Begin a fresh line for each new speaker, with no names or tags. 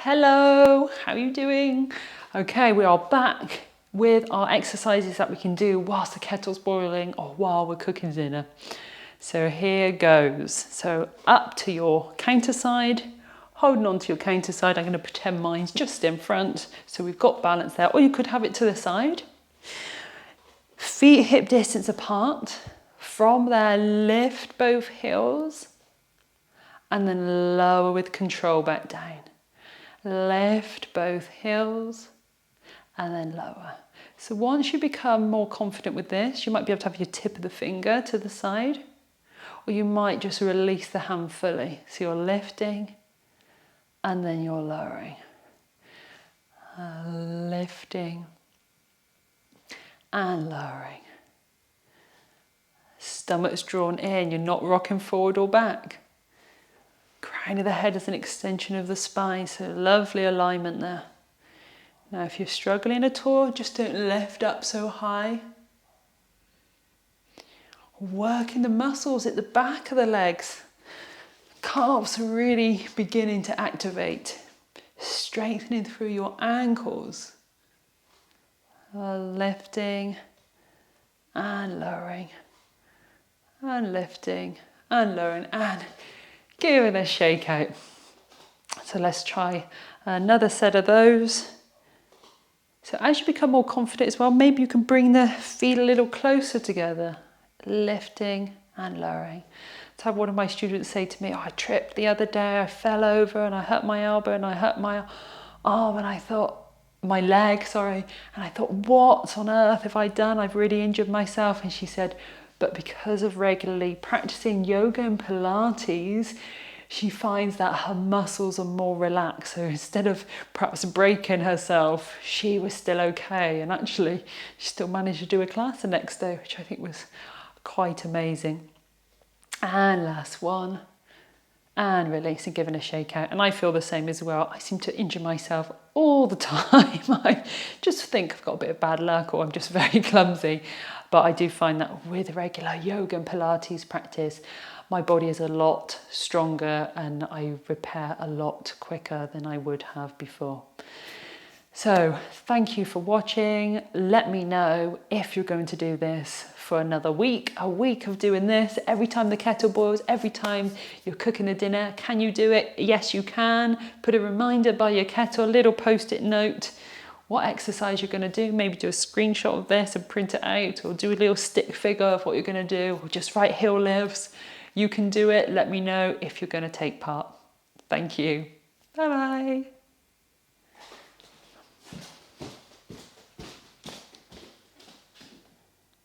Hello, how are you doing? Okay, we are back with our exercises that we can do whilst the kettle's boiling or while we're cooking dinner. So here goes. So up to your counter side, holding on to your counter side. I'm going to pretend mine's just in front, so we've got balance there, or you could have it to the side. Feet hip distance apart. From there, lift both heels and then lower with control back down. Lift both heels and then lower. So once you become more confident with this, you might be able to have your tip of the finger to the side, or you might just release the hand fully. So you're lifting and then you're lowering. Lifting and lowering. Stomach's drawn in, you're not rocking forward or back. Crown of the head is an extension of the spine, so lovely alignment there. Now if you're struggling at all, just don't lift up so high. Working the muscles at the back of the legs. Calves are really beginning to activate. Strengthening through your ankles. Lifting and lowering. And lifting and lowering and give it a shake out. So let's try another set of those. So as you become more confident as well, maybe you can bring the feet a little closer together. Lifting and lowering. So I had one of my students say to me, I tripped the other day, I fell over and I hurt my elbow and I hurt my arm and I thought, my leg, sorry. And I thought, what on earth have I done? I've really injured myself. And she said, but because of regularly practicing yoga and Pilates, she finds that her muscles are more relaxed. So instead of perhaps breaking herself, she was still okay. And actually, she still managed to do a class the next day, which I think was quite amazing. And last one. And release and giving a shake out. And I feel the same as well. I seem to injure myself all the time. I just think I've got a bit of bad luck or I'm just very clumsy. But I do find that with regular yoga and Pilates practice, my body is a lot stronger and I repair a lot quicker than I would have before. So thank you for watching. Let me know if you're going to do this for another week, a week of doing this every time the kettle boils, every time you're cooking the dinner. Can you do it? Yes, you can. Put a reminder by your kettle, a little post-it note, what exercise you're going to do. Maybe do a screenshot of this and print it out, or do a little stick figure of what you're going to do, or just write heel lifts. You can do it. Let me know if you're going to take part. Thank you. Bye-bye.